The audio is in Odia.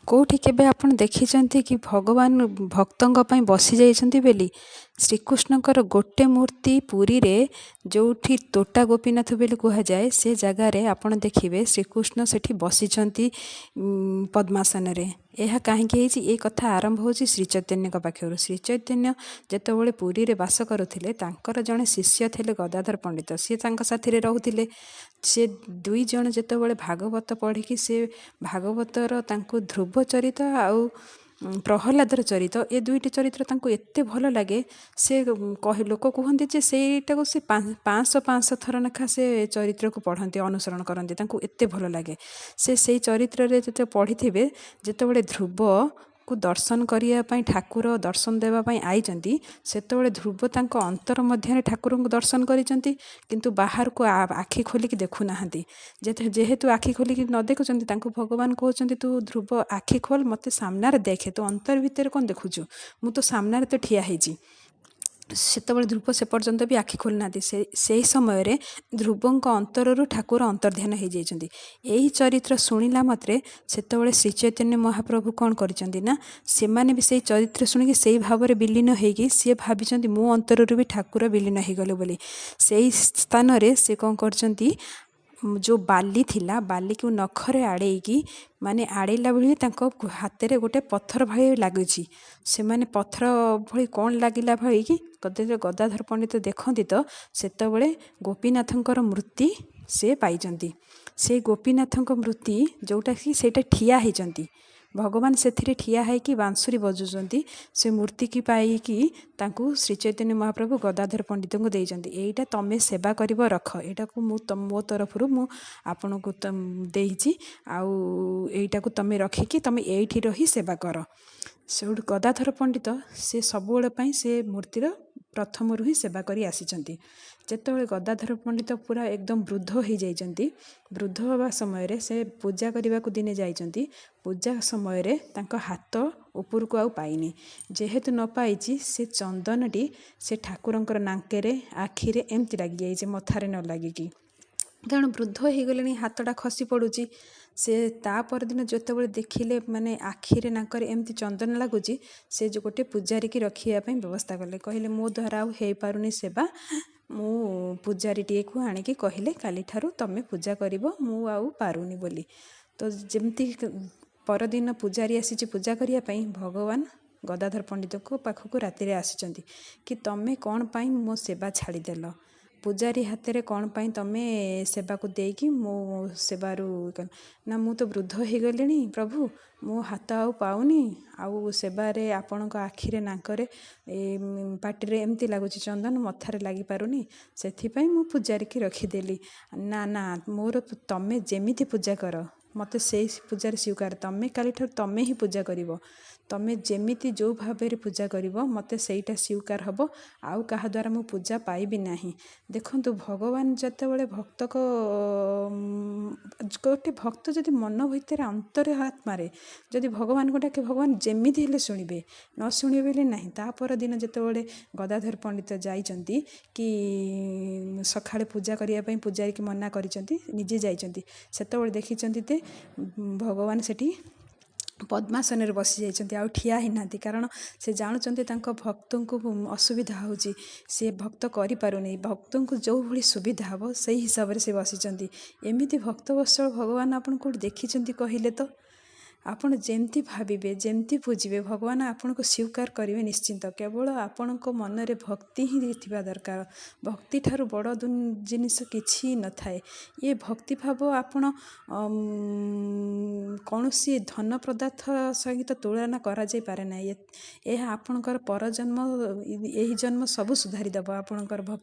କୋଉଠି କେବେ ଆପଣ ଦେଖିଛନ୍ତି କି ଭଗବାନ ଭକ୍ତଙ୍କ ପାଇଁ ବସି ଯାଇଛନ୍ତି ବୋଲି? ଶ୍ରୀକୃଷ୍ଣଙ୍କର ଗୋଟେ ମୂର୍ତ୍ତି ପୁରୀରେ ଯେଉଁଠି ତୋଟା ଗୋପୀନାଥ ବୋଲି କୁହାଯାଏ, ସେ ଜାଗାରେ ଆପଣ ଦେଖିବେ ଶ୍ରୀକୃଷ୍ଣ ସେଠି ବସିଛନ୍ତି ପଦ୍ମାସନରେ। ଏହା କାହିଁକି ହେଇଛି? ଏ କଥା ଆରମ୍ଭ ହେଉଛି ଶ୍ରୀଚୈତନ୍ୟଙ୍କ ପାଖରୁ। ଶ୍ରୀଚୈତନ୍ୟ ଯେତେବେଳେ ପୁରୀରେ ବାସ କରୁଥିଲେ, ତାଙ୍କର ଜଣେ ଶିଷ୍ୟ ଥିଲେ ଗଦାଧର ପଣ୍ଡିତ। ସିଏ ତାଙ୍କ ସାଥିରେ ରହୁଥିଲେ। ସେ ଦୁଇ ଜଣ ଯେତେବେଳେ ଭାଗବତ ପଢ଼ିକି ସେ ଭାଗବତର ତାଙ୍କୁ ଧ୍ରୁବ ଚରିତ ଆଉ ପ୍ରହ୍ଲାଦର ଚରିତ, ଏ ଦୁଇଟି ଚରିତ୍ର ତାଙ୍କୁ ଏତେ ଭଲ ଲାଗେ, ସେ ଲୋକ କୁହନ୍ତି ଯେ ସେଇଟାକୁ ସେ 500 ଥର ଲେଖା ସେ ଚରିତ୍ରକୁ ପଢ଼ନ୍ତି, ଅନୁସରଣ କରନ୍ତି, ତାଙ୍କୁ ଏତେ ଭଲ ଲାଗେ। ସେ ସେଇ ଚରିତ୍ରରେ ଯେତେ ପଢ଼ିଥିବେ, ଯେତେବେଳେ ଧ୍ରୁବକୁ ଦର୍ଶନ କରିବା ପାଇଁ ଠାକୁର ଦର୍ଶନ ଦେବା ପାଇଁ ଆଇଛନ୍ତି, ସେତେବେଳେ ଧ୍ରୁବ ତାଙ୍କ ଅନ୍ତର ମଧ୍ୟରେ ଠାକୁରଙ୍କୁ ଦର୍ଶନ କରିଛନ୍ତି, କିନ୍ତୁ ବାହାରକୁ ଆଖି ଖୋଲିକି ଦେଖୁନାହାନ୍ତି। ଯେହେତୁ ଆଖି ଖୋଲିକି ନ ଦେଖୁଛନ୍ତି, ତାଙ୍କୁ ଭଗବାନ କହୁଛନ୍ତି, ତୁ ଧ୍ରୁବ ଆଖି ଖୋଲ, ମୋତେ ସାମ୍ନାରେ ଦେଖେ, ତୁ ଅନ୍ତର ଭିତରେ କ'ଣ ଦେଖୁଛୁ? ମୁଁ ତ ସାମ୍ନାରେ ତ ଠିଆ ହେଇଛି। ସେତେବେଳେ ଧ୍ରୁବ ସେ ପର୍ଯ୍ୟନ୍ତ ବି ଆଖି ଖୋଲିନାହାନ୍ତି। ସେହି ସମୟରେ ଧ୍ରୁବଙ୍କ ଅନ୍ତରରୁ ଠାକୁର ଅନ୍ତର୍ଧ୍ୟାନ ହେଇଯାଇଛନ୍ତି। ଏହି ଚରିତ୍ର ଶୁଣିଲା ମାତ୍ରେ ସେତେବେଳେ ଶ୍ରୀଚୈତନ୍ୟ ମହାପ୍ରଭୁ କ'ଣ କରିଛନ୍ତି ନା, ସେମାନେ ବି ସେଇ ଚରିତ୍ର ଶୁଣିକି ସେଇ ଭାବରେ ବିଲୀନ ହେଇକି ସିଏ ଭାବିଛନ୍ତି ମୋ ଅନ୍ତରରୁ ବି ଠାକୁର ବିଲୀନ ହେଇଗଲେ ବୋଲି। ସେଇ ସ୍ଥାନରେ ସେ କ'ଣ କରିଛନ୍ତି, ଯେଉଁ ବାଲି ଥିଲା, ବାଲିକୁ ନଖରେ ଆଡ଼େଇକି, ମାନେ ଆଡ଼େଇଲା ଭଳି ତାଙ୍କ ହାତରେ ଗୋଟେ ପଥର ଭଳି ଲାଗୁଛି। ସେମାନେ ପଥର ଭଳି କ'ଣ ଲାଗିଲା ଭଳି କି ଗଦାଧର ପଣ୍ଡିତ ଦେଖନ୍ତି ତ ସେତେବେଳେ ଗୋପୀନାଥଙ୍କର ମୂର୍ତ୍ତି ସେ ପାଇଛନ୍ତି। ସେ ଗୋପୀନାଥଙ୍କ ମୂର୍ତ୍ତି ଯେଉଁଟାକି ସେଇଟା ଠିଆ ହେଇଛନ୍ତି, ଭଗବାନ ସେଥିରେ ଠିଆ ହେଇକି ବାଂଶୁରୀ ବଜାଉଛନ୍ତି। ସେ ମୂର୍ତ୍ତିକି ପାଇକି ତାଙ୍କୁ ଶ୍ରୀଚୈତନ୍ୟ ମହାପ୍ରଭୁ ଗଦାଧର ପଣ୍ଡିତଙ୍କୁ ଦେଇଛନ୍ତି। ଏଇଟା ତମେ ସେବା କରିବ, ରଖ, ଏଇଟାକୁ ମୋ ତରଫରୁ ମୁଁ ଆପଣଙ୍କୁ ଦେଇଛି, ଆଉ ଏଇଟାକୁ ତମେ ରଖିକି ତମେ ଏଇଠି ରହି ସେବା କର। ସେଇଠୁ ଗଦାଧର ପଣ୍ଡିତ ସେ ସବୁବେଳେ ପାଇଁ ସେ ମୂର୍ତ୍ତିର ପ୍ରଥମରୁ ହିଁ ସେବା କରି ଆସିଛନ୍ତି। ଯେତେବେଳେ ଗଦାଧର ପଣ୍ଡିତ ପୁରା ଏକଦମ ବୃଦ୍ଧ ହେଇଯାଇଛନ୍ତି, ବୃଦ୍ଧ ହେବା ସମୟରେ ସେ ପୂଜା କରିବାକୁ ଦିନେ ଯାଇଛନ୍ତି। ପୂଜା ସମୟରେ ତାଙ୍କ ହାତ ଉପରକୁ ଆଉ ପାଇନି। ଯେହେତୁ ନ ପାଇଛି, ସେ ଚନ୍ଦନଟି ସେ ଠାକୁରଙ୍କର ନାକରେ, ଆଖିରେ ଏମିତି ଲାଗିଯାଇଛି, ମଥାରେ ନ ଲାଗିକି, କାରଣ ବୃଦ୍ଧ ହେଇଗଲେଣି, ହାତଟା ଖସି ପଡ଼ୁଛି। ସେ ତା ପରଦିନ ଯେତେବେଳେ ଦେଖିଲେ, ମାନେ ଆଖିରେ ନାକରେ ଏମିତି ଚନ୍ଦନ ଲାଗୁଛି, ସେ ଯେଉଁ ଗୋଟେ ପୂଜାରୀକି ରଖିବା ପାଇଁ ବ୍ୟବସ୍ଥା କଲେ। କହିଲେ, ମୋ ଦ୍ୱାରା ଆଉ ହେଇପାରୁନି ସେବା, ମୁଁ ପୂଜାରୀଟିଏକୁ ଆଣିକି କହିଲେ କାଲିଠାରୁ ତମେ ପୂଜା କରିବ, ମୁଁ ଆଉ ପାରୁନି ବୋଲି। ତ ଯେମିତି ପରଦିନ ପୂଜାରୀ ଆସିଛି ପୂଜା କରିବା ପାଇଁ, ଭଗବାନ ଗଦାଧର ପଣ୍ଡିତଙ୍କ ପାଖକୁ ରାତିରେ ଆସିଛନ୍ତି କି ତମେ କ'ଣ ପାଇଁ ମୋ ସେବା ଛାଡ଼ିଦେଲ? ପୂଜାରୀ ହାତରେ କ'ଣ ପାଇଁ ତମେ ସେବାକୁ ଦେଇକି ମୋ ସେବାରୁ? ନା, ମୁଁ ତ ବୃଦ୍ଧ ହେଇଗଲିଣି ପ୍ରଭୁ, ମୋ ହାତ ଆଉ ପାଉନି, ଆଉ ସେବାରେ ଆପଣଙ୍କ ଆଖିରେ, ନାକରେ, ପାଟିରେ ଏମିତି ଲାଗୁଛି ଚନ୍ଦନ, ମଥାରେ ଲାଗିପାରୁନି, ସେଥିପାଇଁ ମୁଁ ପୂଜାରୀକି ରଖିଦେଲି। ନା ନା, ମୋର ତମେ ଯେମିତି ପୂଜା କର, ମୋତେ ସେଇ ପୂଜାରେ ସ୍ୱୀକାର। ତମେ କାଲିଠାରୁ ତମେ ହିଁ ପୂଜା କରିବ। ତମେ ଯେମିତି ଯେଉଁ ଭାବରେ ପୂଜା କରିବ, ମୋତେ ସେଇଟା ସ୍ୱୀକାର ହେବ, ଆଉ କାହା ଦ୍ୱାରା ମୁଁ ପୂଜା ପାଇବି ନାହିଁ। ଦେଖନ୍ତୁ, ଭଗବାନ ଯେତେବେଳେ ଗୋଟେ ଭକ୍ତ ଯଦି ମନ ଭିତରେ, ଅନ୍ତର ଆତ୍ମାରେ ଯଦି ଭଗବାନଙ୍କୁ ଡାକେ, ଭଗବାନ ଯେମିତି ହେଲେ ଶୁଣିବେ, ନ ଶୁଣିବେ ବୋଲି ନାହିଁ। ତା ପରଦିନ ଯେତେବେଳେ ଗଦାଧର ପଣ୍ଡିତ ଯାଇଛନ୍ତି କି ସକାଳେ ପୂଜା କରିବା ପାଇଁ ପୂଜାରୀକି ମନା କରିଛନ୍ତି, ନିଜେ ଯାଇଛନ୍ତି, ସେତେବେଳେ ଦେଖିଛନ୍ତି ଯେ ଭଗବାନ ସେଠି ପଦ୍ମାସନରେ ବସି ଯାଇଛନ୍ତି, ଆଉ ଠିଆ ହେଇନାହାନ୍ତି। କାରଣ ସେ ଜାଣୁଛନ୍ତି ତାଙ୍କ ଭକ୍ତଙ୍କୁ ଅସୁବିଧା ହେଉଛି, ସେ ଭକ୍ତ କରିପାରୁନି, ଭକ୍ତଙ୍କୁ ଯେଉଁଭଳି ସୁବିଧା ହେବ ସେଇ ହିସାବରେ ସେ ବସିଛନ୍ତି। ଏମିତି ଭକ୍ତବତ୍ସଳ ଭଗବାନ ଆପଣ କେଉଁଠି ଦେଖିଛନ୍ତି କହିଲେ ତ? ଆପଣ ଯେମିତି ଭାବିବେ, ଯେମିତି ବୁଝିବେ, ଭଗବାନ ଆପଣଙ୍କୁ ସ୍ୱୀକାର କରିବେ ନିଶ୍ଚିନ୍ତ। କେବଳ ଆପଣଙ୍କ ମନରେ ଭକ୍ତି ହିଁ ଥିବା ଦରକାର। ଭକ୍ତି ଠାରୁ ବଡ଼ ଜିନିଷ କିଛି ନଥାଏ। ଏ ଭକ୍ତିଭାବ ଆପଣ କୌଣସି ଧନ ପଦାର୍ଥ ସହିତ ତୁଳନା କରାଯାଇପାରେ ନାହିଁ। ଏହା ଆପଣଙ୍କର ପରଜନ୍ମ, ଏହି ଜନ୍ମ ସବୁ ସୁଧାରି ଦେବ ଆପଣଙ୍କର ଭକ୍ତି।